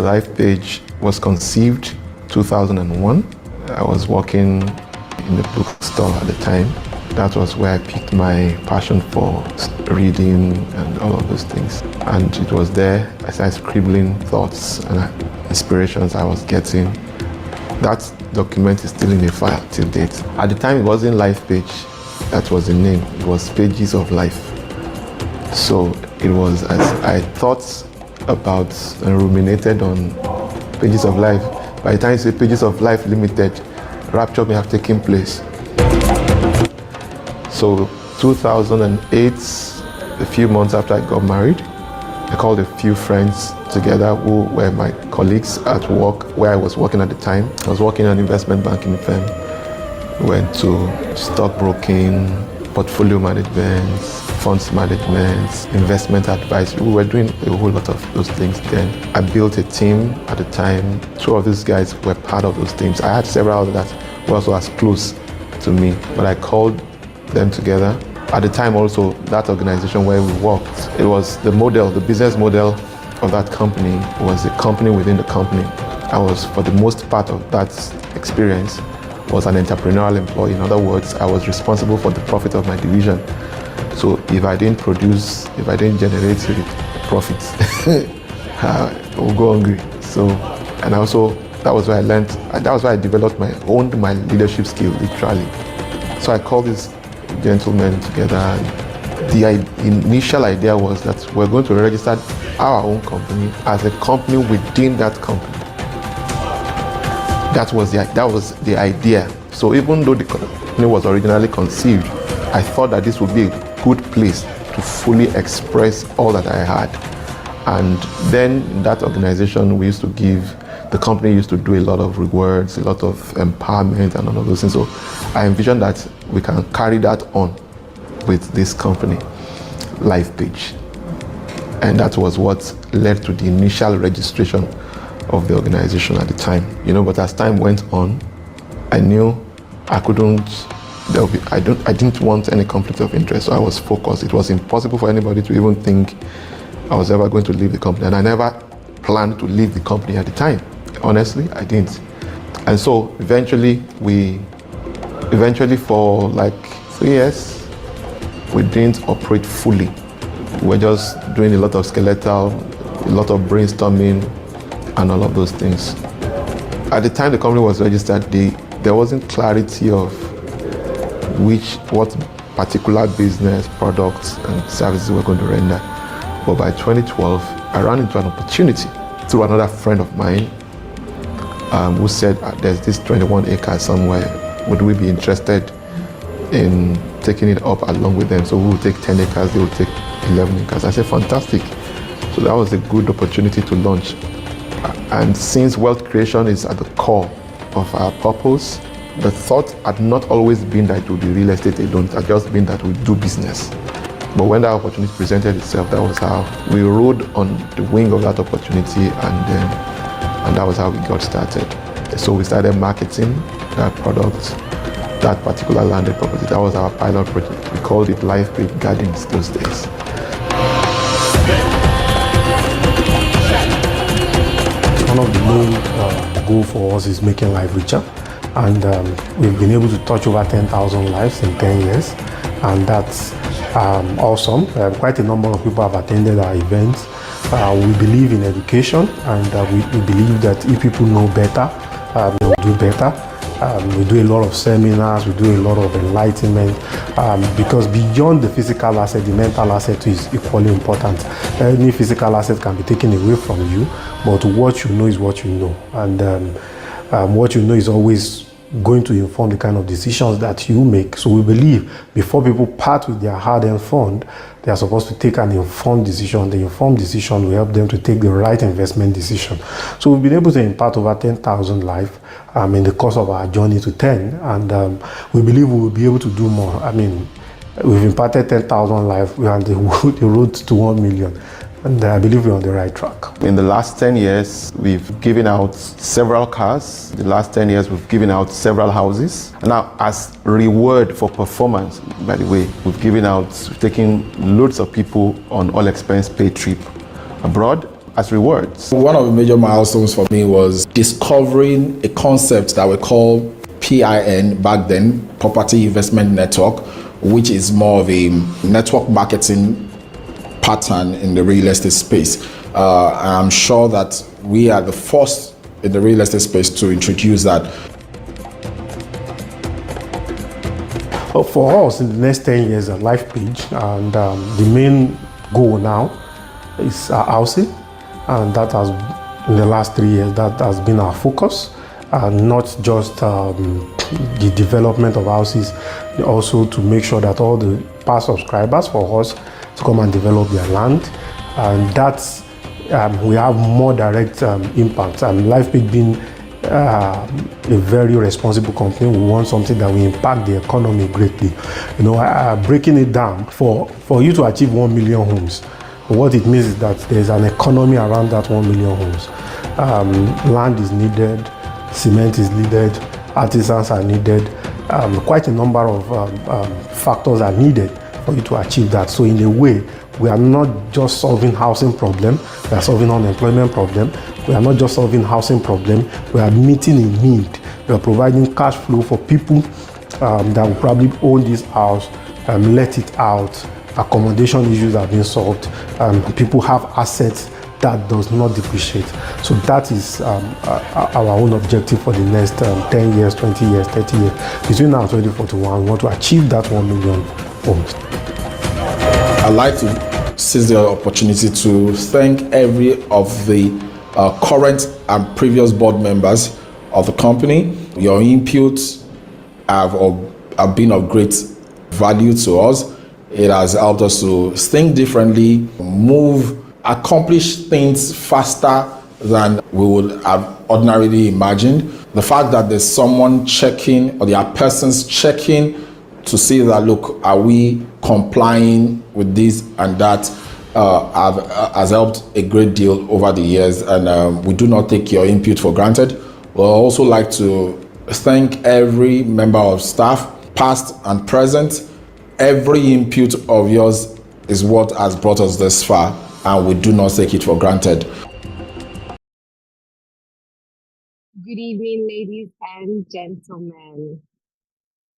LIFEPAGE was conceived 2001. I was working in the bookstore at the time. That was where I picked my passion for reading and all of those things. And it was there I started scribbling thoughts and inspirations I was getting. That document is still in a file till date. At the time, it wasn't LIFEPAGE, that was the name. It was Pages of Life. So it was, as I thought about and ruminated on Pages of Life, by the time you say Pages of Life Limited, rapture may have taken place. So 2008, a few months after I got married, I called a few friends together who were my colleagues at work where I was working at the time. I was working in an investment banking firm. We went to stockbroking, portfolio management, funds management, investment advice. We were doing a whole lot of those things then. I built a team at the time. Two of these guys were part of those teams. I had several that were also as close to me, but I called them together. At the time also, that organization where we worked, it was the model, the business model of that company was a company within the company. I was, for the most part of that experience, was an entrepreneurial employee. In other words, I was responsible for the profit of my division. So if I didn't produce, if I didn't generate profits, I would go hungry. So, and also, that was where I learned, that was where I developed owned my leadership skill, literally. So I called these gentlemen together. The initial idea was that we're going to register our own company as a company within that company. That was the idea. So even though the company was originally conceived, I thought that this would be a good place to fully express all that I had. And then in that organization, the company used to do a lot of rewards, a lot of empowerment and all of those things. So I envisioned that we can carry that on with this company, LIFEPAGE. And that was what led to the initial registration of the organization at the time. But as time went on, I knew I didn't want any conflict of interest, so I was focused. It was impossible for anybody to even think I was ever going to leave the company, and I never planned to leave the company at the time. Honestly, I didn't. And so eventually for like 3 years, we didn't operate fully. We were just doing a lot of skeletal, a lot of brainstorming, and all of those things. At the time the company was registered, there wasn't clarity of what particular business, products, and services we're going to render. But by 2012, I ran into an opportunity through another friend of mine who said, there's this 21 acres somewhere. Would we be interested in taking it up along with them? So we will take 10 acres, they will take 11 acres. I said, fantastic. So that was a good opportunity to launch. And since wealth creation is at the core of our purpose, the thought had not always been that it would be real estate alone. It had just been that we do business. But when that opportunity presented itself, that was how we rode on the wing of that opportunity, and that was how we got started. So we started marketing that product, that particular landed property. That was our pilot project. We called it LIFEPAGE Gardens those days. One of the main goals for us is making life richer, and we've been able to touch over 10,000 lives in 10 years, and that's awesome. Quite a number of people have attended our events. We believe in education, and we believe that if people know better, they'll do better. We do a lot of seminars, we do a lot of enlightenment, because beyond the physical asset, the mental asset is equally important. Any physical asset can be taken away from you, but what you know is what you know. And what you know is always going to inform the kind of decisions that you make. So we believe before people part with their hard-earned fund, they are supposed to take an informed decision. The informed decision will help them to take the right investment decision. So we've been able to impart over 10,000 lives in the course of our journey to 10, and we believe we will be able to do more. We've imparted 10,000 lives. We are on the road to 1 million. And I believe we're on the right track. In the last 10 years, we've given out several cars. The last 10 years, we've given out several houses. Now, as reward for performance, by the way, we've taken loads of people on all expense paid trip abroad. as rewards. One of the major milestones for me was discovering a concept that we call PIN back then, Property Investment Network, which is more of a network marketing pattern in the real estate space. And I'm sure that we are the first in the real estate space to introduce that. For us, in the next 10 years at LifePage, and the main goal now is housing, and that has, in the last 3 years, that has been our focus, and not just the development of houses, also to make sure that all the past subscribers for us to come and develop their land, and that's we have more direct impact. And LifePage being a very responsible company, we want something that will impact the economy greatly. You know, breaking it down, for you to achieve 1 million homes, what it means is that there's an economy around that 1 million homes. Land is needed, cement is needed, artisans are needed, quite a number of factors are needed for you to achieve that. So in a way, we are not just solving housing problem, we are solving unemployment problem. We are not just solving housing problem, we are meeting a need. We are providing cash flow for people that will probably own this house, let it out, accommodation issues are being solved, people have assets that does not depreciate. So that is our own objective for the next 10 years, 20 years, 30 years. Between now and 2041, we want to achieve that 1 million homes. I'd like to seize the opportunity to thank every of the current and previous board members of the company. Your inputs have been of great value to us. It has helped us to think differently, accomplish things faster than we would have ordinarily imagined. The fact that there's someone checking, or there are persons checking to see that, look, are we complying with this and that, has helped a great deal over the years, and we do not take your input for granted. We'd also like to thank every member of staff, past and present. Every input of yours is what has brought us this far, and we do not take it for granted. Good evening, ladies and gentlemen.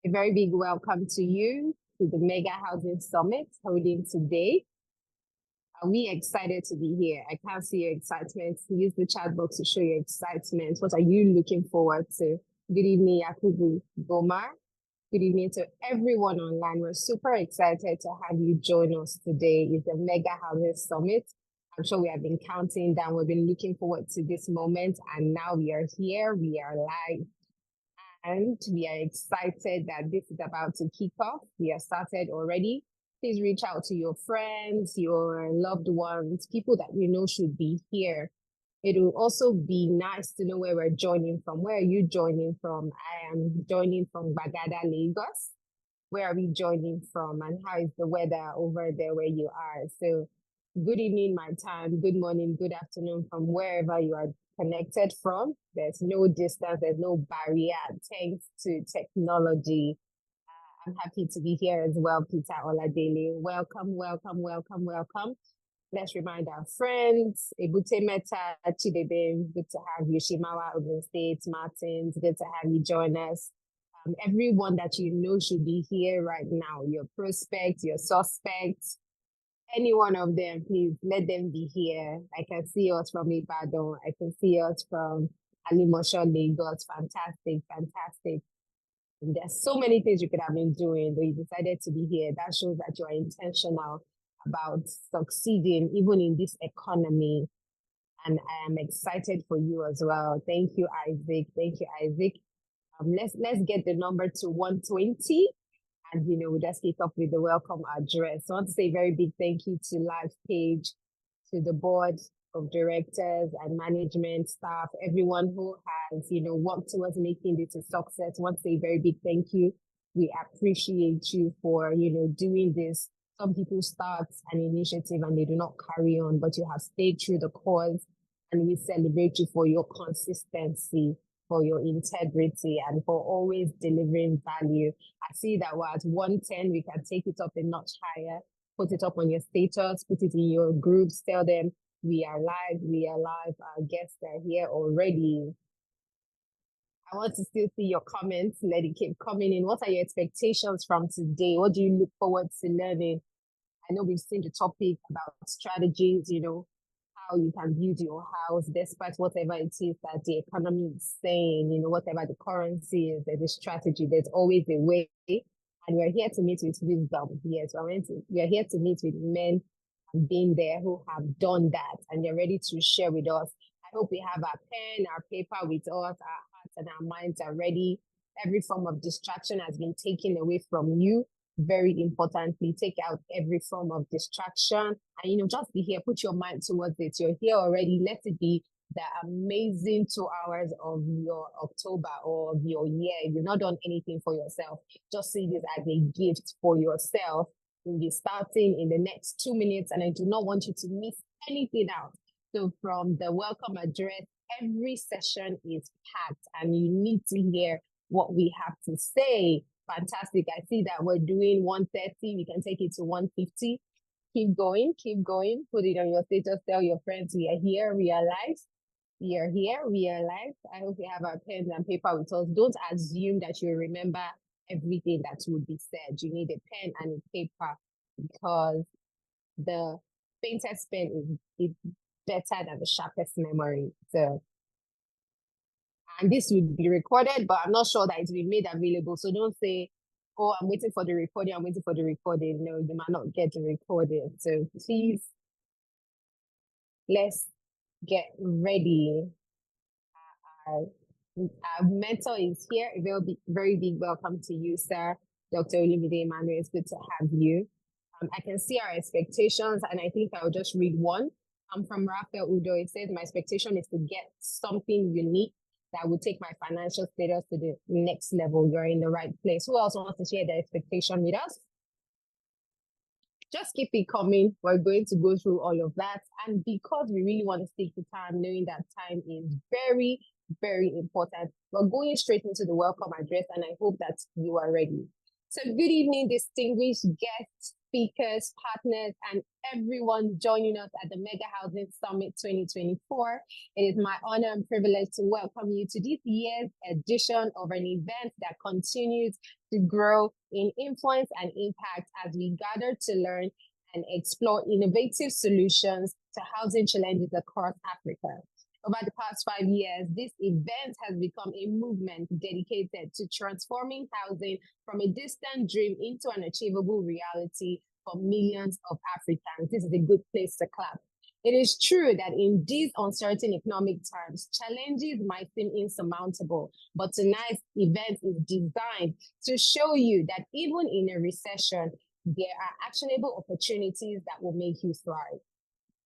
A very big welcome to you to the Mega Housing Summit holding today. Are we excited to be here? I can't see your excitement. Use the chat box to show your excitement. What are you looking forward to? Good evening, Yakubu Gomar. Good evening to everyone online. We're super excited to have you join us today. It's the Mega Housing Summit. I'm sure we have been counting down. We've been looking forward to this moment, and now we are here. We are live. And we are excited that this is about to kick off. We have started already. Please reach out to your friends, your loved ones, people that you know should be here. It will also be nice to know where we're joining from. Where are you joining from? I am joining from Bagada, Lagos. Where are we joining from? And how is the weather over there where you are? So good evening, my time. Good morning, good afternoon from wherever you are connected from. There's no distance, there's no barrier, thanks to technology. I'm happy to be here as well, Peter Oladele. Welcome, welcome, welcome, welcome. Let's remind our friends, Ebute Meta, Chidebe, good to have you, Shimawa, Ogun State, Martins, good to have you join us. Everyone that you know should be here right now, your prospects, your suspects, any one of them, please let them be here. I can see us from Ibadan. I can see us from Alimosho, Lagos. Fantastic, fantastic. And there's so many things you could have been doing, but you decided to be here. That shows that you are intentional about succeeding, even in this economy. And I am excited for you as well. Thank you, Isaac. Thank you, Isaac. Let's get the number to 120. And, we'll just kick off with the welcome address. I want to say a very big thank you to LifePage, to the board of directors and management staff, everyone who has, worked towards making this a success. I want to say a very big thank you. We appreciate you for, doing this. Some people start an initiative and they do not carry on, but you have stayed through the cause, and we celebrate you for your consistency, for your integrity, and for always delivering value. I see that we're at 110. We can take it up a notch higher, put it up on your status, put it in your groups, tell them We are live. We are live. Our guests are here already. I want to still see your comments. Let it keep coming in. What are your expectations from today? What do you look forward to learning? I know we've seen the topic about strategies, how you can build your house despite whatever it is that the economy is saying, whatever the currency is, there's a strategy, there's always a way. And we're here to meet with wisdom. Yes, we're here to meet with men and being there who have done that and they're ready to share with us. I hope we have our pen, our paper with us, our hearts and our minds are ready. Every form of distraction has been taken away from you. Very importantly, take out every form of distraction and just be here, put your mind towards it. You're here already. Let it be the amazing 2 hours of your October or of your year. You've not done anything for yourself. Just see this as a gift for yourself. We'll be starting in the next 2 minutes and I do not want you to miss anything out. So from the welcome address, every session is packed and you need to hear what we have to say. Fantastic. I see that we're doing 130. We can take it to 150. Keep going, keep going. Put it on your status. Tell your friends we are here, we are live. We are here, we are live. I hope we have our pens and paper with us. Don't assume that you remember everything that would be said. You need a pen and a paper because the faintest pen is better than the sharpest memory. So, and this will be recorded, but I'm not sure that it will be made available. So don't say, oh, I'm waiting for the recording. I'm waiting for the recording. No, you might not get the recording. So please, let's get ready. Our mentor is here. A very big welcome to you, sir. Dr. Olumide Emmanuel, it's good to have you. I can see our expectations, and I think I'll just read one. From Raphael Udo. It says, my expectation is to get something unique that will take my financial status to the next level. You're in the right place. Who else wants to share their expectation with us? Just keep it coming. We're going to go through all of that. And because we really want to stick to time, knowing that time is very, very important, we're going straight into the welcome address, and I hope that you are ready. So good evening, distinguished guests, speakers, partners, and everyone joining us at the Mega Housing Summit 2024. It is my honor and privilege to welcome you to this year's edition of an event that continues to grow in influence and impact as we gather to learn and explore innovative solutions to housing challenges across Africa. Over the past 5 years, this event has become a movement dedicated to transforming housing from a distant dream into an achievable reality for millions of Africans. This is a good place to clap. It is true that in these uncertain economic times, challenges might seem insurmountable, but tonight's event is designed to show you that even in a recession, there are actionable opportunities that will make you thrive.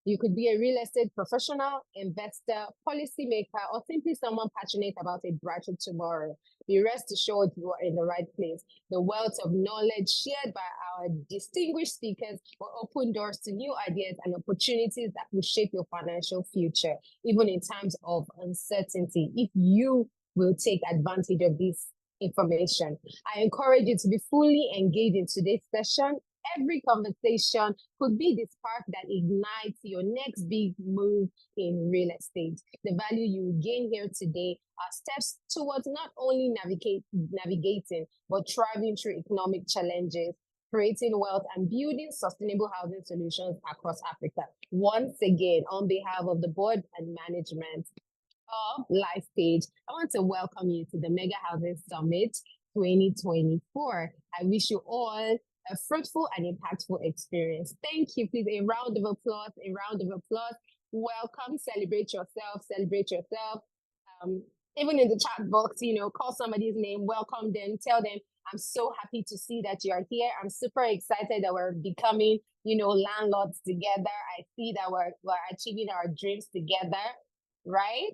You could be a real estate professional, investor, policymaker, or simply someone passionate about a brighter tomorrow. Be rest assured you are in the right place. The wealth of knowledge shared by our distinguished speakers will open doors to new ideas and opportunities that will shape your financial future, even in times of uncertainty, if you will take advantage of this information. I encourage you to be fully engaged in today's session. Every conversation could be the spark that ignites your next big move in real estate. The value you gain here today are steps towards not only navigating, but thriving through economic challenges, creating wealth, and building sustainable housing solutions across Africa. Once again, on behalf of the board and management of LIFEPAGE, I want to welcome you to the Mega Housing Summit 2024. I wish you all a fruitful and impactful experience. Thank you. Please, a round of applause, a round of applause. Welcome, celebrate yourself, celebrate yourself. Even in the chat box, call somebody's name, welcome them, tell them, I'm so happy to see that you're here. I'm super excited that we're becoming, landlords together. I see that we're achieving our dreams together, right?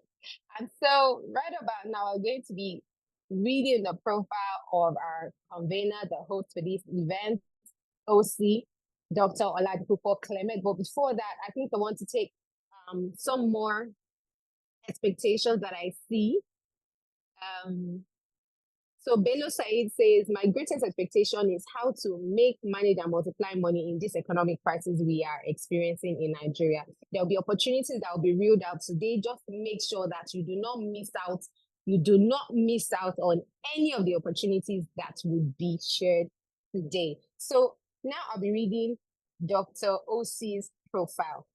And so right about now, we're going to be reading the profile of our convener, the host for this event, OC, Dr. Oladipupo Clement. But before that, I think I want to take some more expectations that I see. So Bello Said says, my greatest expectation is how to make, manage, and multiply money in this economic crisis we are experiencing in Nigeria. There'll be opportunities that will be reeled out today. Just make sure that you do not miss out. You do not miss out on any of the opportunities that would be shared today. So now I'll be reading Dr. OC's profile.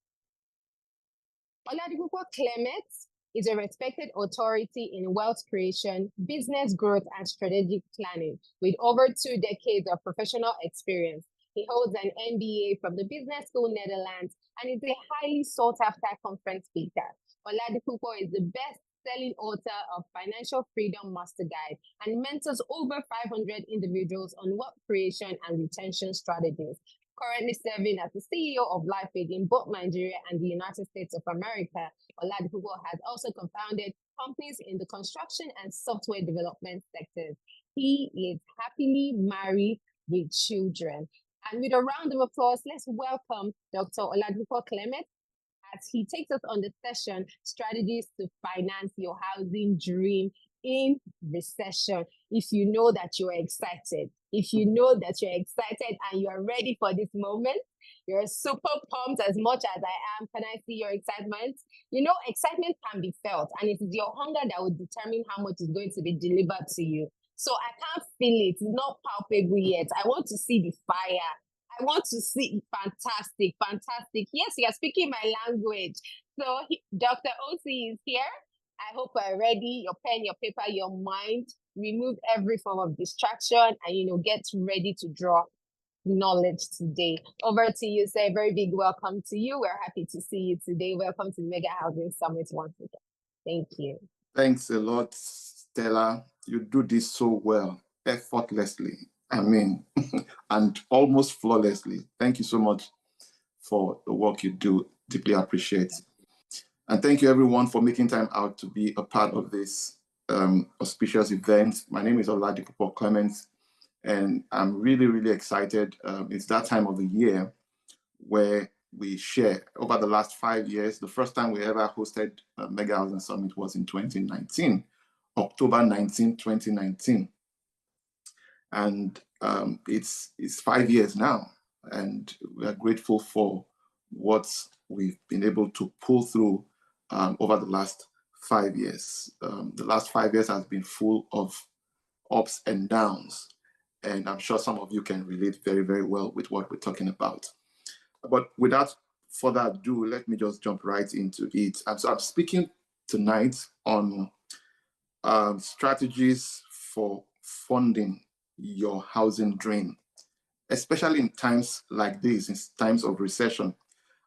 Oladipupo Clement is a respected authority in wealth creation, business growth, and strategic planning with over 2 decades of professional experience. He holds an MBA from the Business School Netherlands and is a highly sought-after conference speaker. Oladipupo is the best-selling author of Financial Freedom Master Guide and mentors over 500 individuals on wealth creation and retention strategies. Currently serving as the CEO of LIFEPAGE in both Nigeria and the United States of America, Oladipupo has also co-founded companies in the construction and software development sectors. He is happily married with children. And with a round of applause, let's welcome Dr. Oladipupo Clement as he takes us on the session, Strategies to Finance Your Housing Dream in Recession. If you know that you're excited, if you know that you're excited and you're ready for this moment, you're super pumped as much as I am. Can I see your excitement? You know, excitement can be felt, and it is your hunger that will determine how much is going to be delivered to you. So I can't feel it. It's not palpable yet. I want to see the fire. I want to see fantastic, fantastic. Yes, you're speaking my language. So Dr. OC is here. I hope you're ready. Your pen, your paper, your mind. Remove every form of distraction and, get ready to draw knowledge today. Over to you, sir. A very big welcome to you. We're happy to see you today. Welcome to the Mega Housing Summit once again. Thank you. Thanks a lot, Stella. You do this so well, effortlessly. I mean, and almost flawlessly. Thank you so much for the work you do. Deeply appreciate. And thank you everyone for making time out to be a part of this auspicious event. My name is Oladipupo Clement, and I'm really, really excited. It's that time of the year where we share. Over the last 5 years, the first time we ever hosted a Mega Housing Summit was in 2019, October 19, 2019. And it's 5 years now, and we are grateful for what we've been able to pull through over the last 5 years. The last 5 years has been full of ups and downs, and I'm sure some of you can relate very, very well with what we're talking about. But without further ado, let me just jump right into it. And so I'm speaking tonight on strategies for funding your housing dream, especially in times like this, in times of recession.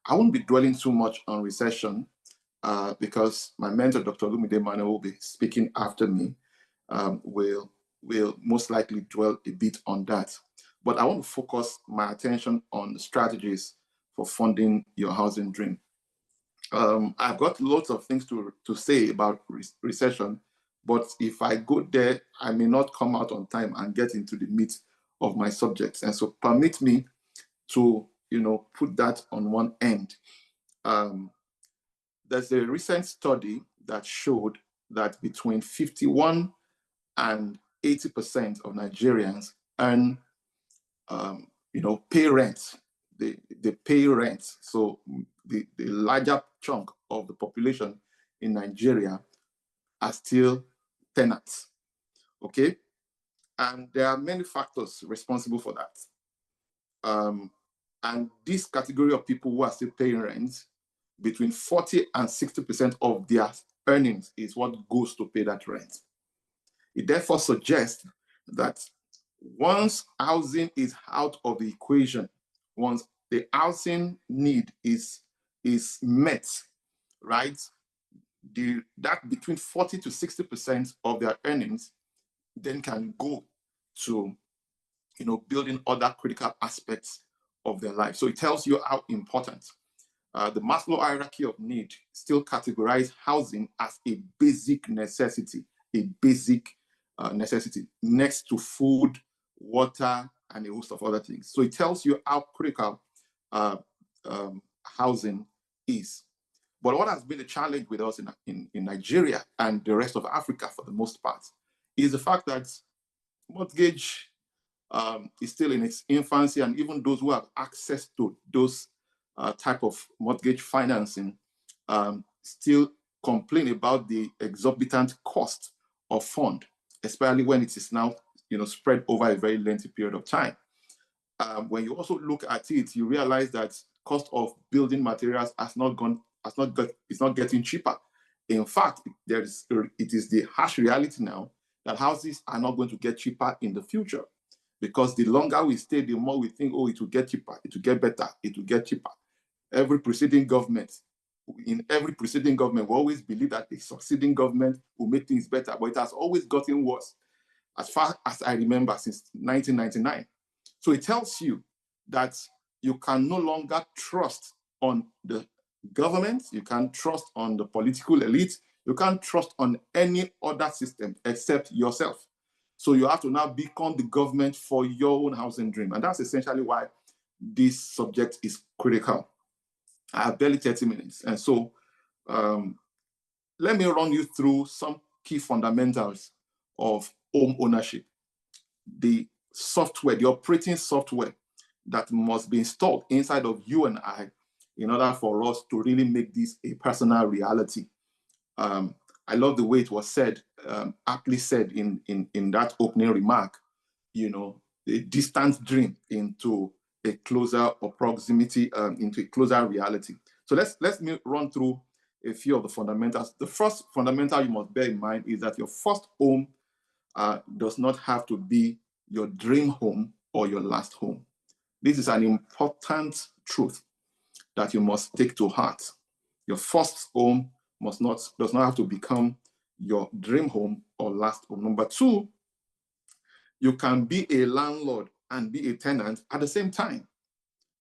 I won't be dwelling too much on recession because my mentor, Dr. Lumide Mane, will be speaking after me, will most likely dwell a bit on that. But I want to focus my attention on the strategies for funding your housing dream. I've got lots of things to say about recession, but if I go there, I may not come out on time and get into the meat of my subjects. And so permit me to, put that on one end. There's a recent study that showed that between 51 and 80% of Nigerians earn, pay rent. They pay rent. So the larger chunk of the population in Nigeria are still tenants. Okay? And there are many factors responsible for that. And this category of people who are still paying rent, between 40 and 60% of their earnings is what goes to pay that rent. It therefore suggests that once housing is out of the equation, once the housing need is met, right, that between 40 to 60% of their earnings then can go to, building other critical aspects of their life. So it tells you how important. The Maslow hierarchy of need still categorize housing as a basic necessity, next to food, water, and a host of other things. So it tells you how critical housing is. But what has been a challenge with us in Nigeria and the rest of Africa for the most part is the fact that mortgage is still in its infancy, and even those who have access to those type of mortgage financing still complain about the exorbitant cost of fund, especially when it is now spread over a very lengthy period of time. When you also look at it, you realize that cost of building materials it's not getting cheaper. In fact, it is the harsh reality now that houses are not going to get cheaper in the future, because the longer we stay, the more we think, oh, it will get cheaper, it will get better, it will get cheaper. In every preceding government, we always believe that the succeeding government will make things better, but it has always gotten worse, as far as I remember, since 1999. So it tells you that you can no longer trust on the government, you can't trust on the political elite, you can't trust on any other system except yourself. So you have to now become the government for your own housing dream. And that's essentially why this subject is critical. I have barely 30 minutes. And so let me run you through some key fundamentals of home ownership. The software, the operating software that must be installed inside of you and I in order for us to really make this a personal reality. I love the way it was said, aptly said in that opening remark, a distant dream into a closer or proximity, into a closer reality. So let me run through a few of the fundamentals. The first fundamental you must bear in mind is that your first home does not have to be your dream home or your last home. This is an important truth that you must take to heart. Your first home does not have to become your dream home or last home. Number two, you can be a landlord and be a tenant at the same time.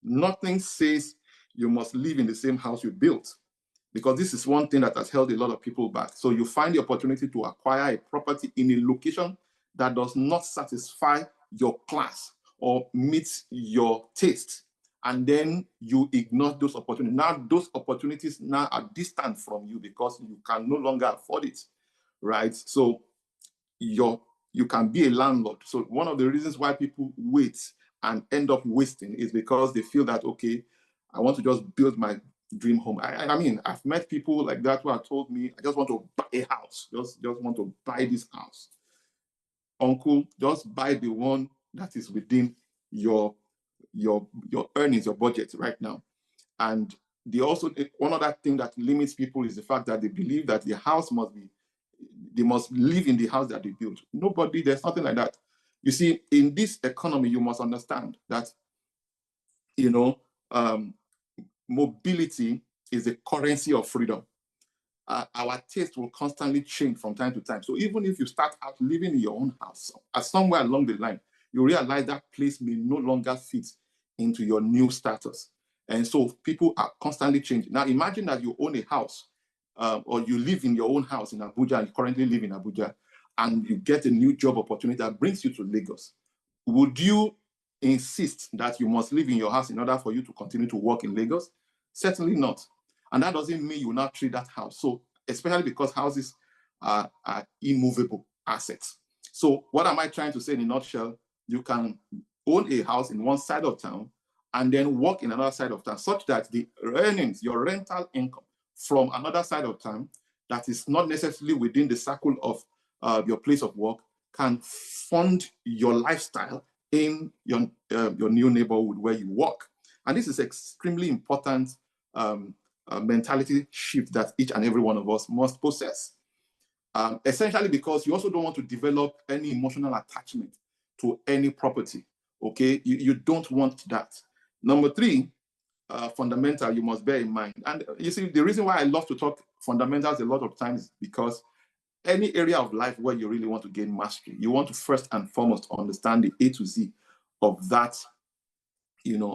Nothing says you must live in the same house you built, because this is one thing that has held a lot of people back. So you find the opportunity to acquire a property in a location that does not satisfy your class or meet your taste, and then you ignore those opportunities. Now those opportunities now are distant from you because you can no longer afford it, right? So you can be a landlord. So one of the reasons why people wait and end up wasting is because they feel that, okay, I want to just build my dream home. I mean, I've met people like that who have told me, I just want to buy a house, just want to buy this house. Uncle, just buy the one that is within your earnings, your budget right now. And one other thing that limits people is the fact that they believe that they must live in the house that they build. There's nothing like that. You see, in this economy, you must understand that, mobility is the currency of freedom. Our taste will constantly change from time to time. So even if you start out living in your own house, somewhere along the line, you realize that place may no longer fit into your new status. And so people are constantly changing. Now imagine that you own a house, or you live in your own house in Abuja, and you currently live in Abuja, and you get a new job opportunity that brings you to Lagos. Would you insist that you must live in your house in order for you to continue to work in Lagos? Certainly not. And that doesn't mean you will not treat that house. So, especially because houses are immovable assets. So what am I trying to say in a nutshell? You can own a house in one side of town and then work in another side of town, such that the earnings, your rental income from another side of town that is not necessarily within the circle of your place of work can fund your lifestyle in your new neighborhood where you work. And this is extremely important mentality shift that each and every one of us must possess. Essentially because you also don't want to develop any emotional attachment to any property, okay? You don't want that. Number three, fundamental you must bear in mind. And you see, the reason why I love to talk fundamentals a lot of times is because any area of life where you really want to gain mastery, you want to first and foremost understand the A to Z of that,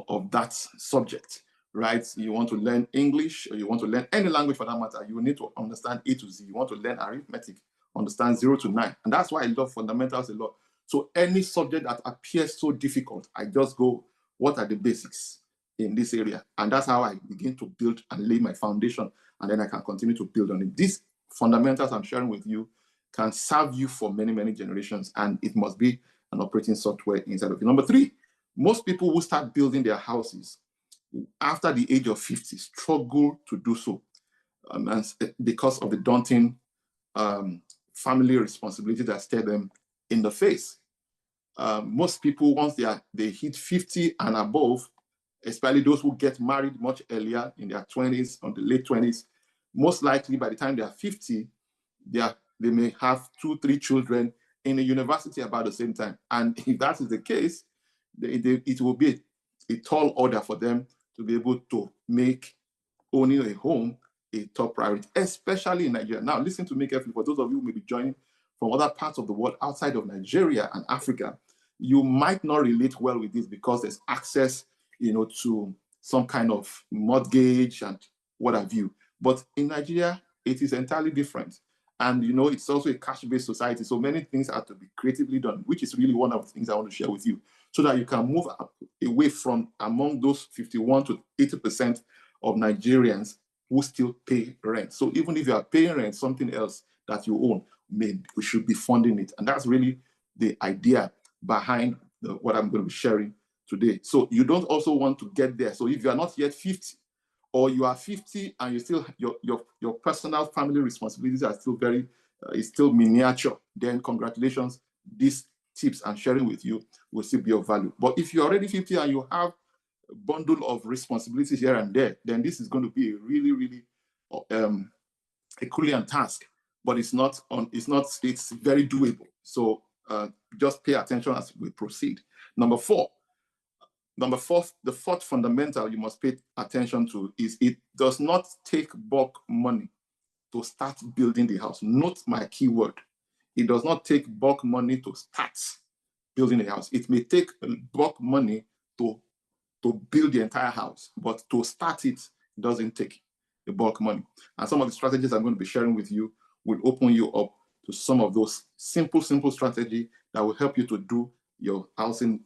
of that subject, right? You want to learn English, or you want to learn any language for that matter, you need to understand A to Z. You want to learn arithmetic, understand 0 to 9. And that's why I love fundamentals a lot. So any subject that appears so difficult, I just go, what are the basics in this area? And that's how I begin to build and lay my foundation, and then I can continue to build on it. These fundamentals I'm sharing with you can serve you for many, many generations, and it must be and operating software inside of it. Number three, most people who start building their houses after the age of 50 struggle to do so because of the daunting family responsibility that stare them in the face. Most people, once they hit 50 and above, especially those who get married much earlier in their 20s, on the late 20s, most likely by the time they are 50, they may have 2-3 children in a university about the same time. And if that is the case, it will be a tall order for them to be able to make owning a home a top priority, especially in Nigeria. Now, listen to me carefully. For those of you who may be joining from other parts of the world outside of Nigeria and Africa, you might not relate well with this because there's access, to some kind of mortgage and what have you. But in Nigeria, it is entirely different. And, it's also a cash-based society. So many things have to be creatively done, which is really one of the things I want to share with you, so that you can move away from among those 51 to 80% of Nigerians who still pay rent. So even if you are paying rent, something else that you own, we should be funding it. And that's really the idea behind what I'm going to be sharing today. So you don't also want to get there. So if you are not yet 50, or you are 50 and you still your personal family responsibilities are still is still miniature, then congratulations. These tips I'm sharing with you will still be of value. But if you're already 50 and you have a bundle of responsibilities here and there, then this is going to be a really, really Herculean task. But it's very doable. So just pay attention as we proceed. Number four, the fourth fundamental you must pay attention to is it does not take bulk money to start building the house. Note my key word. It does not take bulk money to start building a house. It may take bulk money to build the entire house, but to start it doesn't take the bulk money. And some of the strategies I'm going to be sharing with you will open you up to some of those simple strategies that will help you to do your housing,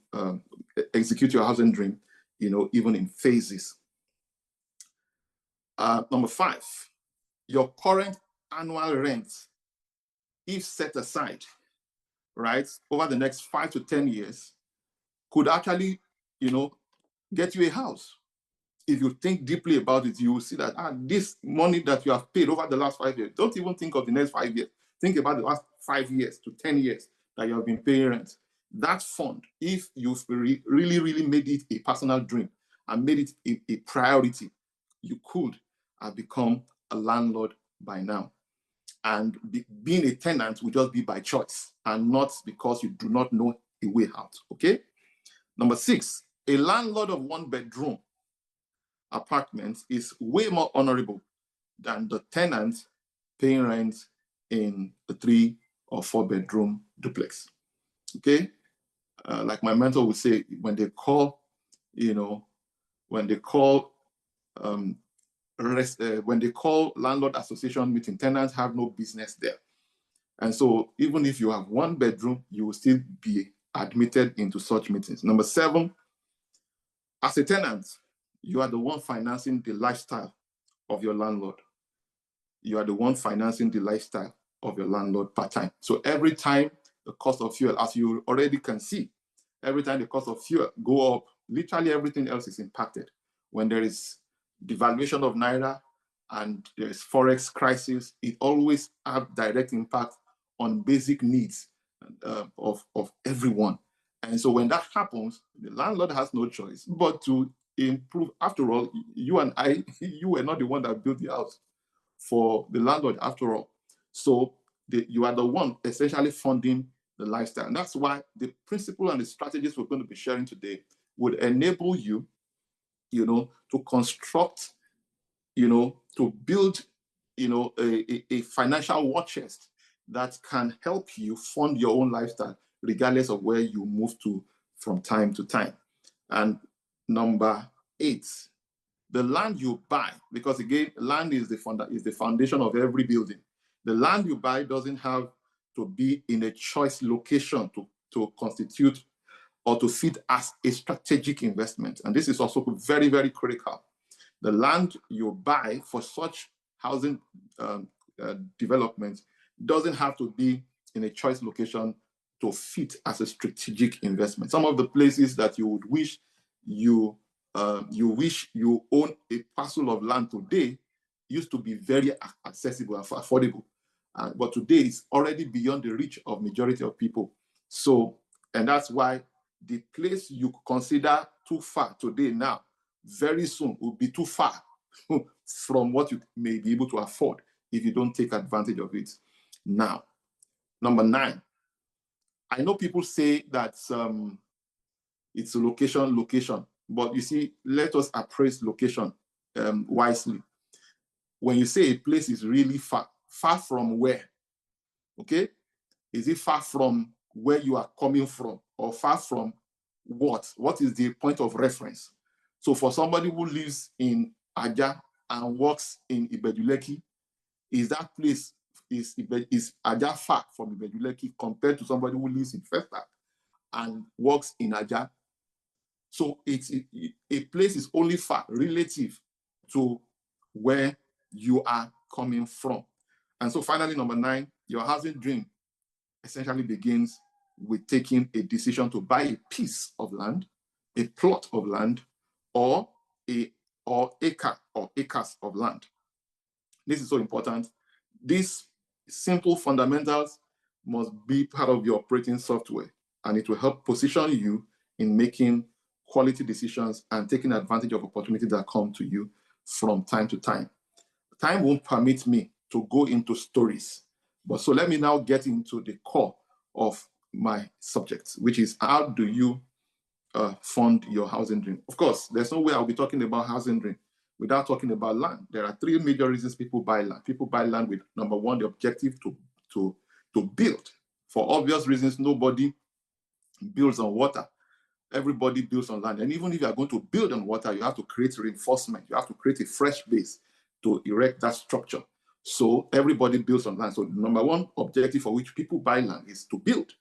execute your housing dream, even in phases. Number five, your current annual rent, if set aside, right, over the next 5 to 10 years, could actually, get you a house. If you think deeply about it, you will see that this money that you have paid over the last 5 years, don't even think of the next 5 years. Think about the last 5 years to 10 years that you have been paying rent. That fund, if you've really, really made it a personal dream and made it a priority, you could have become a landlord by now. And being a tenant will just be by choice and not because you do not know a way out, okay? Number six, a landlord of 1-bedroom apartments is way more honorable than the tenant paying rent in a 3 or 4-bedroom duplex. Okay, like my mentor would say, when they call landlord association meeting, tenants have no business there. And so even if you have 1 bedroom, you will still be admitted into such meetings. Number 7, as a tenant, you are the one financing the lifestyle of your landlord. You are the one financing the lifestyle of your landlord part-time. So every time the cost of fuel, as you already can see, every time the cost of fuel go up, literally everything else is impacted. When there is devaluation of Naira and there is Forex crisis, it always has direct impact on basic needs of everyone. And so when that happens, the landlord has no choice but to improve. After all, you and I, you were not the one that built the house for the landlord after all. So you are the one essentially funding the lifestyle. And that's why the principle and the strategies we're going to be sharing today would enable you, to construct, to build, a financial war chest that can help you fund your own lifestyle, regardless of where you move to from time to time. And number 8, the land you buy, because again, land is the foundation of every building. The land you buy doesn't have to be in a choice location to constitute or to fit as a strategic investment. And this is also very, very critical. The land you buy for such housing development doesn't have to be in a choice location to fit as a strategic investment. Some of the places that you would wish you own a parcel of land today used to be very accessible and affordable, but today it's already beyond the reach of majority of people. So, and that's why the place you consider too far today now, very soon will be too far from what you may be able to afford if you don't take advantage of it now. Number 9, I know people say that it's a location, but you see, let us appraise location wisely. When you say a place is really far from where? Okay, is it far from where you are coming from, or far from what? What is the point of reference? So for somebody who lives in Aja and works in Ibejuleki, is that place, is Aja far from Ibejuleki compared to somebody who lives in Festa and works in Aja? So it's a place is only far relative to where you are coming from. And so finally, number 9, your housing dream essentially begins with taking a decision to buy a piece of land, a plot of land, or acre or acres of land. This is so important. These simple fundamentals must be part of your operating software, and it will help position you in making quality decisions and taking advantage of opportunities that come to you from time to time. Time won't permit me to go into stories, but so let me now get into the core of my subject, which is how do you fund your housing dream? Of course, there's no way I'll be talking about housing dream without talking about land. There are 3 major reasons people buy land. People buy land with, number 1, the objective to build. For obvious reasons, nobody builds on water. Everybody builds on land. And even if you are going to build on water, you have to create reinforcement. You have to create a fresh base to erect that structure. So everybody builds on land. So the number 1 objective for which people buy land is to build.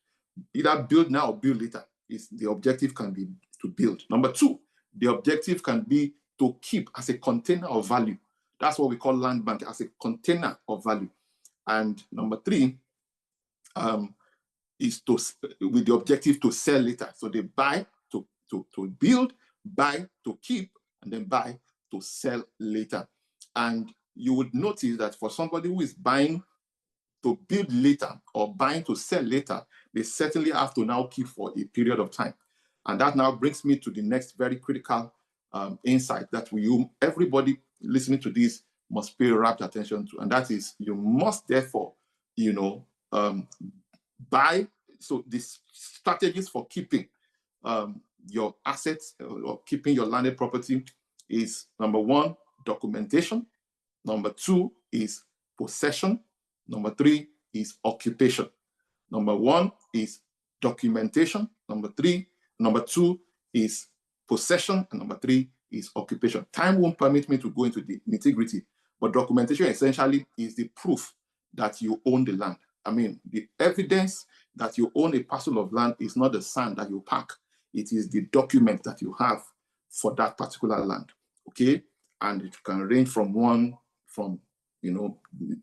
Either build now or build later. The objective can be to build. Number 2, the objective can be to keep as a container of value. That's what we call land bank, as a container of value. And number 3 is with the objective to sell later. So they buy to build, buy to keep, and then buy to sell later. And you would notice that for somebody who is buying to build later or buying to sell later, they certainly have to now keep for a period of time. And that now brings me to the next very critical insight that everybody listening to this must pay rapt attention to. And that is, you must therefore, buy. So the strategies for keeping your assets or keeping your landed property is, number 1, documentation. Number 2 is possession. Number 3 is occupation. Number 1 is documentation. Number 2 is possession. And number 3 is occupation. Time won't permit me to go into the nitty-gritty, but documentation essentially is the proof that you own the land. I mean, the evidence that you own a parcel of land is not the sand that you pack. It is the document that you have for that particular land, okay? And it can range from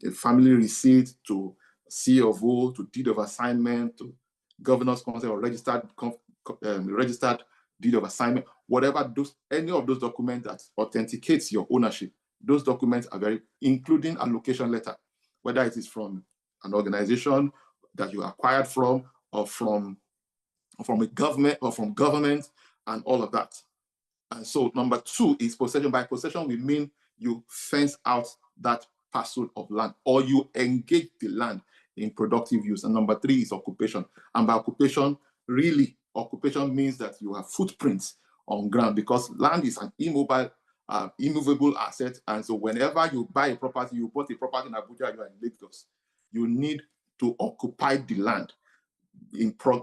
a family receipt to CEO of O to deed of assignment to governor's consent or registered deed of assignment, any of those documents that authenticates your ownership. Those documents are including a location letter, whether it is from an organization that you acquired from, or from a government, or from government, and all of that. And so number 2 is possession. By possession, we mean you fence out that parcel of land, or you engage the land in productive use. And number 3 is occupation. And by occupation, really, occupation means that you have footprints on ground, because land is an immovable asset. And so whenever you buy a property, you bought a property in Abuja, you are in Lagos, you need to occupy the land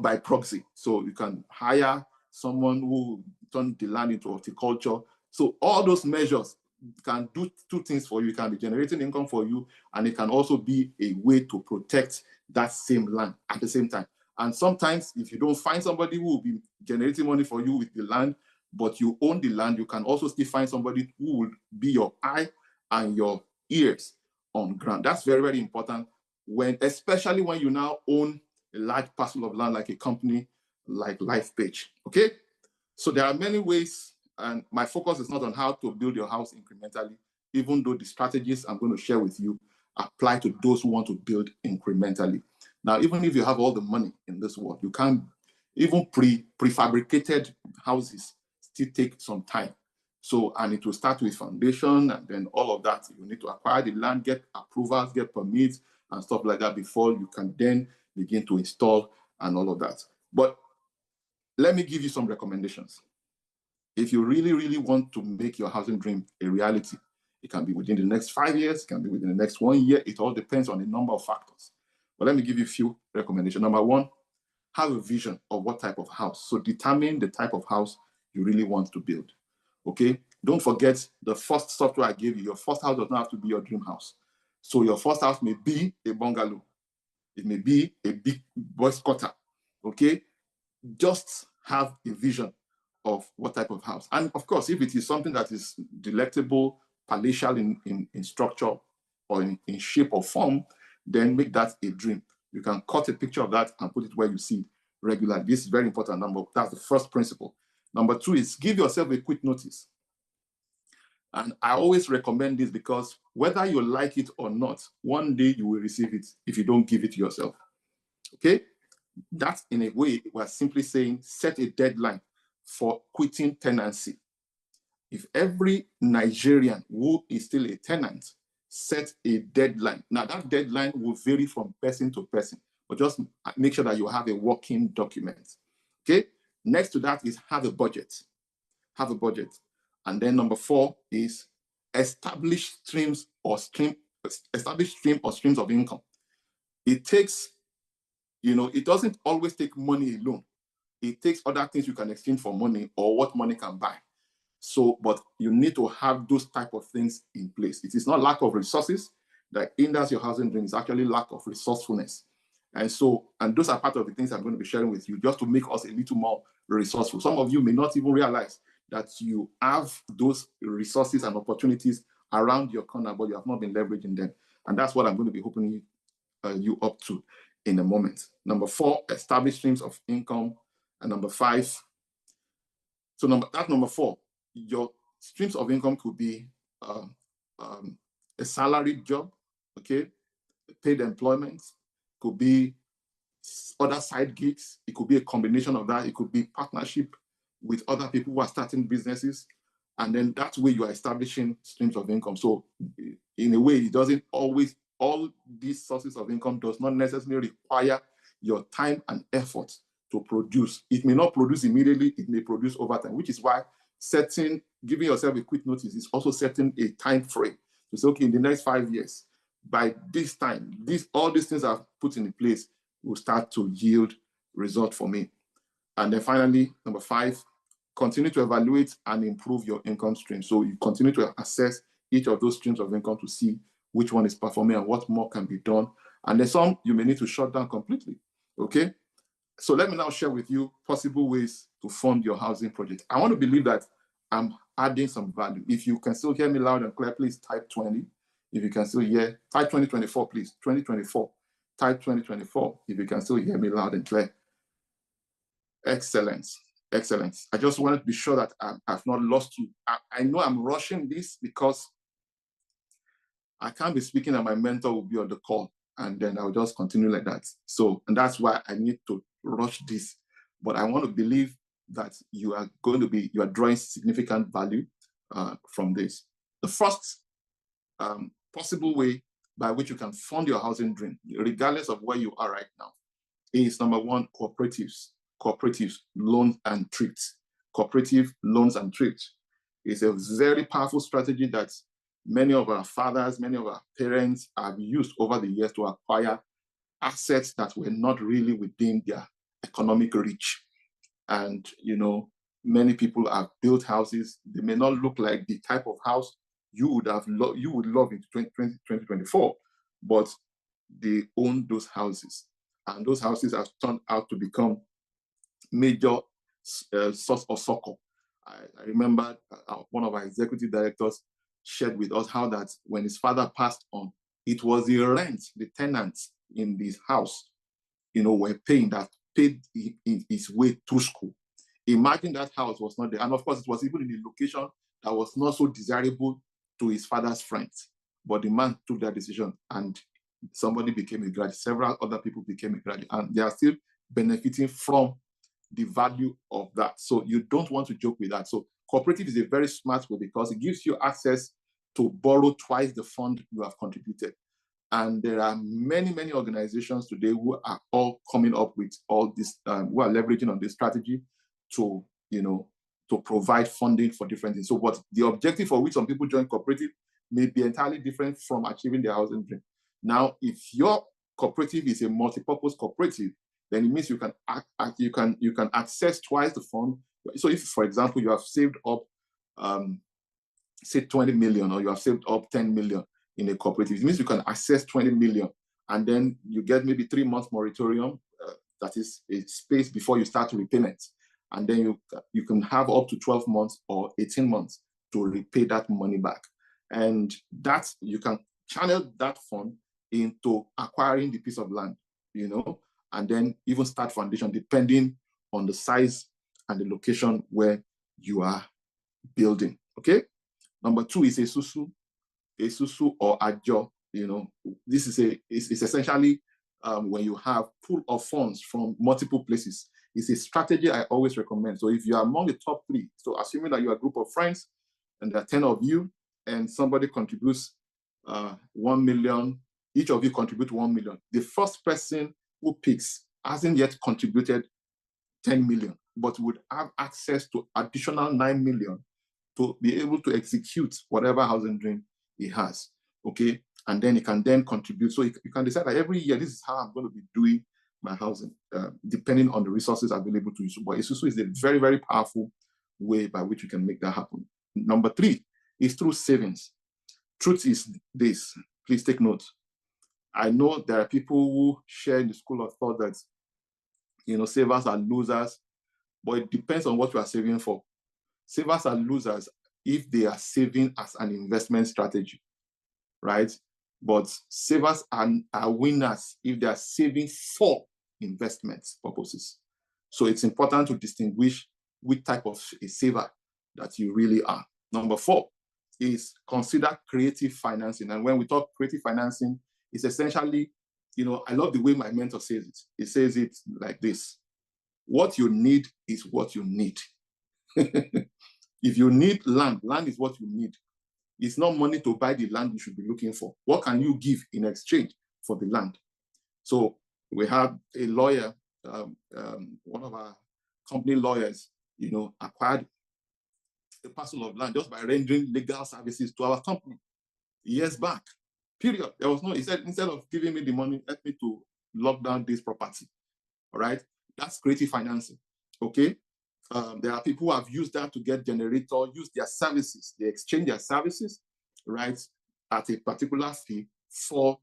by proxy. So you can hire someone who turn the land into horticulture. So all those measures can do 2 things for you. It can be generating income for you, and it can also be a way to protect that same land at the same time. And sometimes if you don't find somebody who will be generating money for you with the land, but you own the land, you can also still find somebody who will be your eye and your ears on ground. That's very, very important, especially when you now own a large parcel of land like a company like LifePage. Okay? So there are many ways, and my focus is not on how to build your house incrementally, even though the strategies I'm going to share with you apply to those who want to build incrementally. Now, even if you have all the money in this world, you can't, even prefabricated houses still take some time. So, and it will start with foundation and then all of that. You need to acquire the land, get approvals, get permits and stuff like that before you can then begin to install and all of that. But let me give you some recommendations. If you really, really want to make your housing dream a reality, it can be within the next 5 years, it can be within the next 1 year. It all depends on a number of factors. But let me give you a few recommendations. Number one, have a vision of what type of house. So determine the type of house you really want to build. Okay? Don't forget the first software I gave you. Your first house does not have to be your dream house. So your first house may be a bungalow. It may be a big boys' quarter. Okay? Just have a vision of what type of house. And of course, if it is something that is delectable, palatial in structure or in shape or form, then make that a dream. You can cut a picture of that and put it where you see it regularly. This is very important. That's the first principle. Number two is give yourself a quick notice. And I always recommend this because whether you like it or not, one day you will receive it if you don't give it to yourself. Okay? That, in a way, we're simply saying set a deadline for quitting tenancy. If every Nigerian who is still a tenant set a deadline, now that deadline will vary from person to person, but just make sure that you have a working document. Okay? Next to that is have a budget. Have a budget. And then number four is establish streams or streams of income. It takes, it doesn't always take money alone. It takes other things you can exchange for money or what money can buy. So, but you need to have those type of things in place. It is not lack of resources that hinders your housing dream. It's actually lack of resourcefulness. And those are part of the things I'm going to be sharing with you just to make us a little more resourceful. Some of you may not even realize that you have those resources and opportunities around your corner, but you have not been leveraging them. And that's what I'm going to be hoping you up to in a moment. Number four, establish streams of income. And number five, that's number four. Your streams of income could be a salaried job, okay, paid employment, could be other side gigs. It could be a combination of that. It could be partnership with other people who are starting businesses. And then that way you are establishing streams of income. So in a way, it doesn't always, all these sources of income does not necessarily require your time and effort to produce. It may not produce immediately, it may produce over time, which is why giving yourself a quick notice is also setting a time frame to say, okay, in the next 5 years, by this time, all these things I've put in place will start to yield result for me. And then finally, number five, continue to evaluate and improve your income stream. So you continue to assess each of those streams of income to see which one is performing and what more can be done. And then some you may need to shut down completely. Okay? So let me now share with you possible ways to fund your housing project. I want to believe that I'm adding some value. If you can still hear me loud and clear, please type 20. If you can still hear, type 2024, please. 2024. Type 2024 if you can still hear me loud and clear. Excellence. Excellence. I just wanted to be sure that I've not lost you. I know I'm rushing this because I can't be speaking and my mentor will be on the call and then I'll just continue like that. And that's why I need to rush this. But I want to believe that you are drawing significant value from this. The first possible way by which you can fund your housing dream, regardless of where you are right now, is number one, cooperatives, loans and trades. Cooperative loans and trades is a very powerful strategy that many of our fathers, many of our parents have used over the years to acquire assets that were not really within their economic reach. And, many people have built houses. They may not look like the type of house you would love in 2024, but they own those houses. And those houses have turned out to become major source of succor. I remember one of our executive directors shared with us how that when his father passed on, it was the tenants in this house were paying, that paid his way through school. Imagine that house was not there. And of course, it was even in a location that was not so desirable to his father's friends. But the man took that decision, and somebody became a graduate. Several other people became a graduate, and they are still benefiting from the value of that. So you don't want to joke with that. So cooperative is a very smart way because it gives you access to borrow twice the fund you have contributed. And there are many, many organizations today who are all coming up with all this, who are leveraging on this strategy to, to provide funding for different things. So what the objective for which some people join cooperative may be entirely different from achieving their housing dream. Now, if your cooperative is a multi-purpose cooperative, then it means you can access twice the fund. So if, for example, you have saved up, say 20 million, or you have saved up 10 million in a cooperative, it means you can access 20 million, and then you get maybe 3 months moratorium, that is a space before you start repayment. And then you can have up to 12 months or 18 months to repay that money back. And that you can channel that fund into acquiring the piece of land, and then even start foundation depending on the size and the location where you are building. Okay. Number 2 is a susu or ajo. This is it's essentially when you have pool of funds from multiple places. It's a strategy I always recommend. So if you are among the top 3, so assuming that you are a group of friends and there are 10 of you, and somebody contributes 1 million, each of you contribute 1 million. The first person who picks hasn't yet contributed 10 million, but would have access to additional 9 million to be able to execute whatever housing dream he has. Okay. And then he can then contribute. So you can decide that every year, this is how I'm going to be doing my housing, depending on the resources available to you. So, but Isusu is a very, very powerful way by which you can make that happen. Number 3 is through savings. Truth is this, please take note. I know there are people who share in the school of thought that, savers are losers, but it depends on what you are saving for. Savers are losers if they are saving as an investment strategy, right? But savers are winners if they are saving for investment purposes. So it's important to distinguish which type of a saver that you really are. Number 4 is consider creative financing. And when we talk creative financing, it's essentially, I love the way my mentor says it. He says it like this: what you need is what you need. If you need land, land is what you need. It's not money to buy the land you should be looking for. What can you give in exchange for the land? So we have a lawyer, one of our company lawyers, acquired a parcel of land just by rendering legal services to our company years back. Period. There was no, he said, instead of giving me the money, help me to lock down this property. All right. That's creative financing. Okay. There are people who have used that to get generator, use their services. They exchange their services, right, at a particular fee for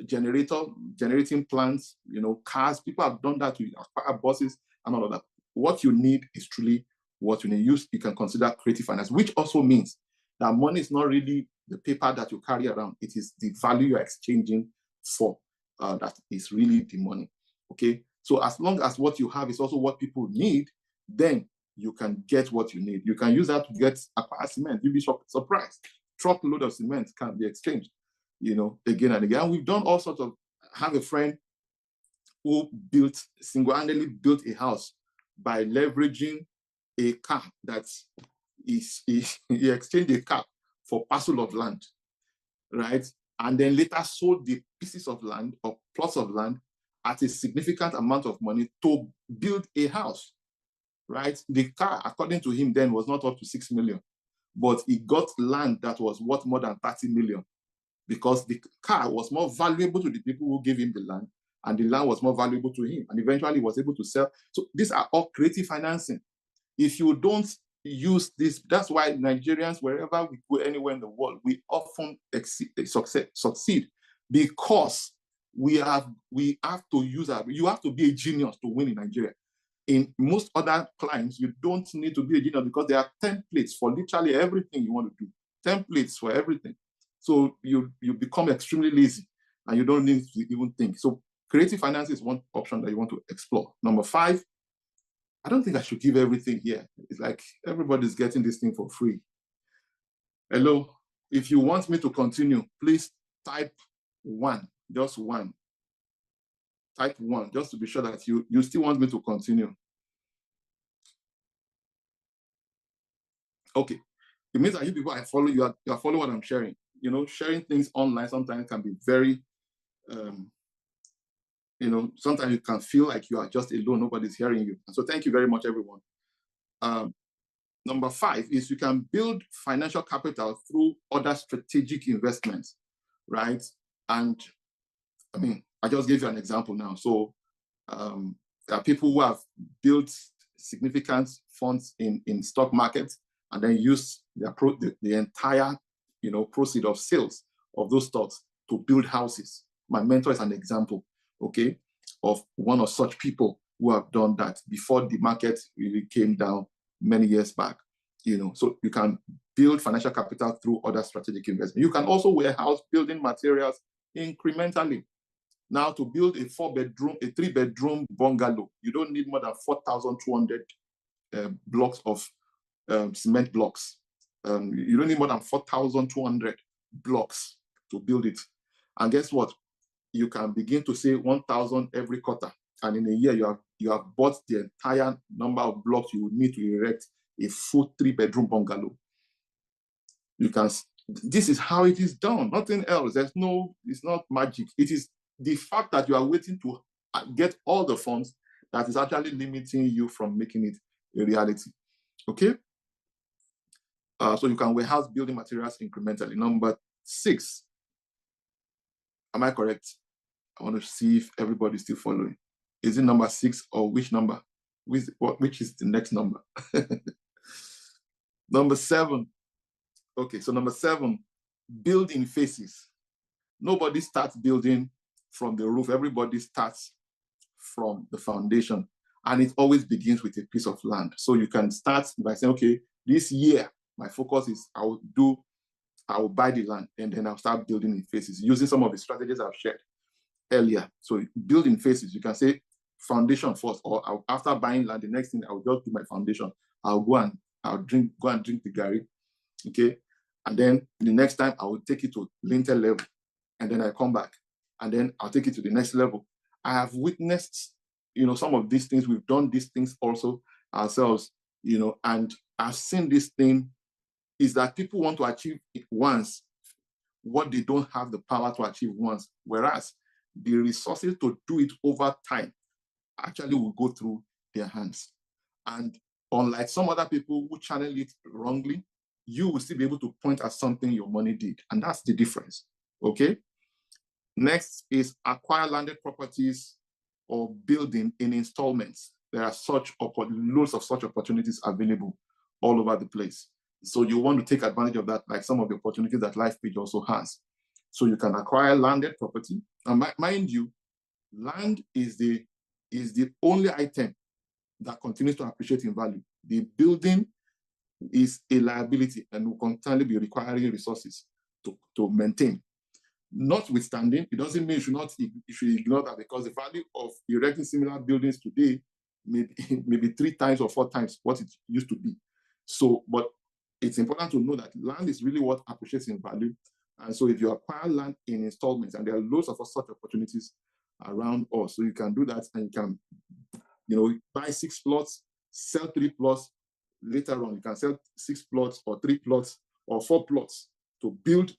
generating plants, cars. People have done that to acquire buses and all of that. What you need is truly what you need. You can consider creative finance, which also means that money is not really the paper that you carry around. It is the value you're exchanging for that is really the money. Okay. So as long as what you have is also what people need, then you can get what you need. You can use that to acquire cement. You'll be surprised. Truckload of cement can be exchanged, again and again. And we've done all sorts of. I have a friend who single-handedly built a house by leveraging a car that he exchanged a car for parcel of land, right? And then later sold the pieces of land or plots of land at a significant amount of money to build a house, right? The car, according to him then, was not up to 6 million, but he got land that was worth more than 30 million because the car was more valuable to the people who gave him the land, and the land was more valuable to him, and eventually he was able to sell. So these are all creative financing. If you don't use this, that's why Nigerians, wherever we go anywhere in the world, we often succeed because we have to use you have to be a genius to win in Nigeria. In most other clients, you don't need to be a genius because there are templates for literally everything you want to do. Templates for everything. So you become extremely lazy and you don't need to even think. So Creative finance is one option that you want to explore. Number 5, I don't think I should give everything here. It's like everybody's getting this thing for free. Hello, if you want me to continue, please type 1, just 1. Type 1, just to be sure that you still want me to continue. Okay, it means that you people I follow, you are following what I'm sharing. You know, sharing things online sometimes can be very, you know, sometimes you can feel like you are just alone, nobody's hearing you. So thank you very much, everyone. Number 5 is you can build financial capital through other strategic investments, right? And I mean, I just gave you an example now. So there are people who have built significant funds in stock markets and then use the entire, you know, proceed of sales of those stocks to build houses. My mentor is an example, okay, of one of such people who have done that before the market really came down many years back. You know, so you can build financial capital through other strategic investment. You can also warehouse building materials incrementally. Now, to build a 3-bedroom bungalow, you don't need more than 4,200 blocks of cement blocks. You don't need more than 4,200 blocks to build it. And guess what? You can begin to say 1,000 every quarter. And in a year, you have bought the entire number of blocks you would need to erect a full 3-bedroom bungalow. You can. This is how it is done. Nothing else. It's not magic. It is the fact that you are waiting to get all the funds that is actually limiting you from making it a reality. Okay? So you can warehouse building materials incrementally. Number 6. Am I correct? I want to see if everybody's still following. Is it number 6 or which number? Which is the next number? Number 7. Okay, so number 7, building phases. Nobody starts building from the roof. Everybody starts from the foundation. And it always begins with a piece of land. So you can start by saying, okay, this year, my focus is I will buy the land and then I'll start building in phases using some of the strategies I've shared earlier. So build in phases. You can say foundation first, or after buying land, the next thing I'll just do my foundation. I'll go and drink the gari. Okay. And then the next time I will take it to lintel level. And then I come back. And then I'll take it to the next level. I have witnessed, you know, some of these things. We've done these things also ourselves, you know, and I've seen this thing is that people want to achieve it once what they don't have the power to achieve once, whereas the resources to do it over time actually will go through their hands. And unlike some other people who channel it wrongly, you will still be able to point at something your money did. And that's the difference, okay? Next is acquire landed properties or building in installments. There are loads of such opportunities available all over the place. So you want to take advantage of that, like some of the opportunities that LifePage also has. So you can acquire landed property. And mind you, land is the only item that continues to appreciate in value. The building is a liability and will constantly be requiring resources to maintain. Notwithstanding, it doesn't mean you should ignore that, because the value of erecting similar buildings today may be 3 times or 4 times what it used to be. So, but it's important to know that land is really what appreciates in value. And so if you acquire land in installments, and there are loads of such opportunities around us, so you can do that, and you can, you know, buy 6 plots, sell 3 plots. Later on, you can sell 6 plots or 3 plots or 4 plots to build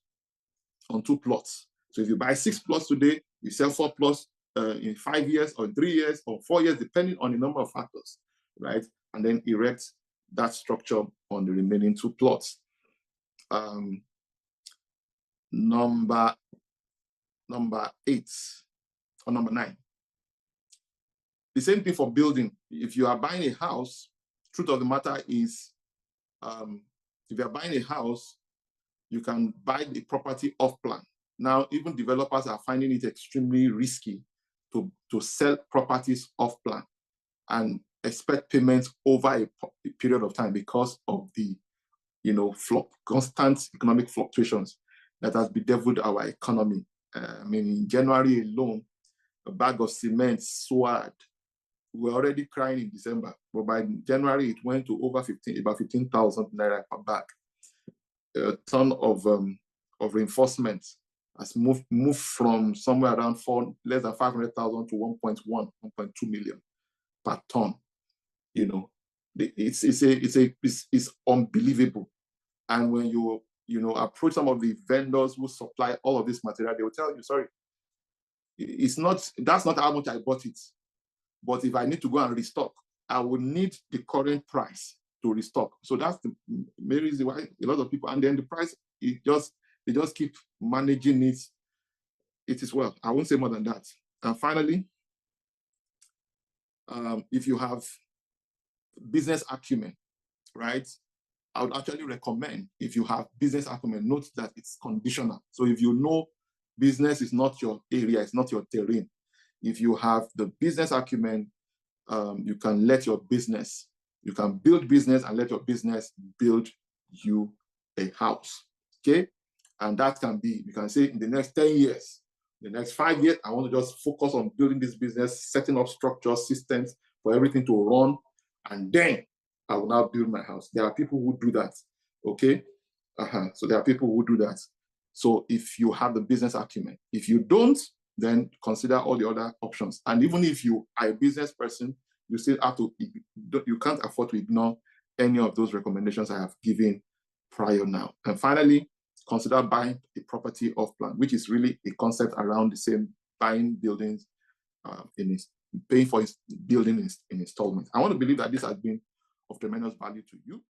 on 2 plots. So if you buy 6 plots today, you sell 4 plots in 5 years or 3 years or 4 years, depending on the number of factors, right? And then erect that structure on the remaining 2 plots. Number 8 or number 9. The same thing for building. If you are buying a house, truth of the matter is, if you are buying a house, you can buy the property off plan. Now, even developers are finding it extremely risky to sell properties off plan and expect payments over a period of time because of the, you know, constant economic fluctuations that has bedeviled our economy. I mean, in January alone, a bag of cement soared. We were already crying in December, but by January, it went to over about 15,000 naira per bag. A ton of reinforcements has moved from somewhere around less than 500,000 to 1.2 million per ton. You know, it's unbelievable. And when you approach some of the vendors who supply all of this material, they will tell you, sorry, that's not how much I bought it. But if I need to go and restock, I will need the current price to restock. So that's the main reason why a lot of people, and then the price, they just keep managing it. It is well. I won't say more than that. And finally, if you have business acumen, right? I would actually recommend, if you have business acumen, note that it's conditional. So if you know business is not your area, it's not your terrain, if you have the business acumen, you can build business and let your business build you a house, okay? And that can be, you can say in the next 10 years, the next 5 years, I want to just focus on building this business, setting up structures, systems for everything to run, and then I will now build my house. There are people who do that, okay? So there are people who do that. So if you have the business acumen, if you don't, then consider all the other options. And even if you are a business person, you still have to, you can't afford to ignore any of those recommendations I have given prior now. And finally, consider buying a property off plan, which is really a concept around the same, buying buildings, paying for building in installments. I want to believe that this has been of tremendous value to you.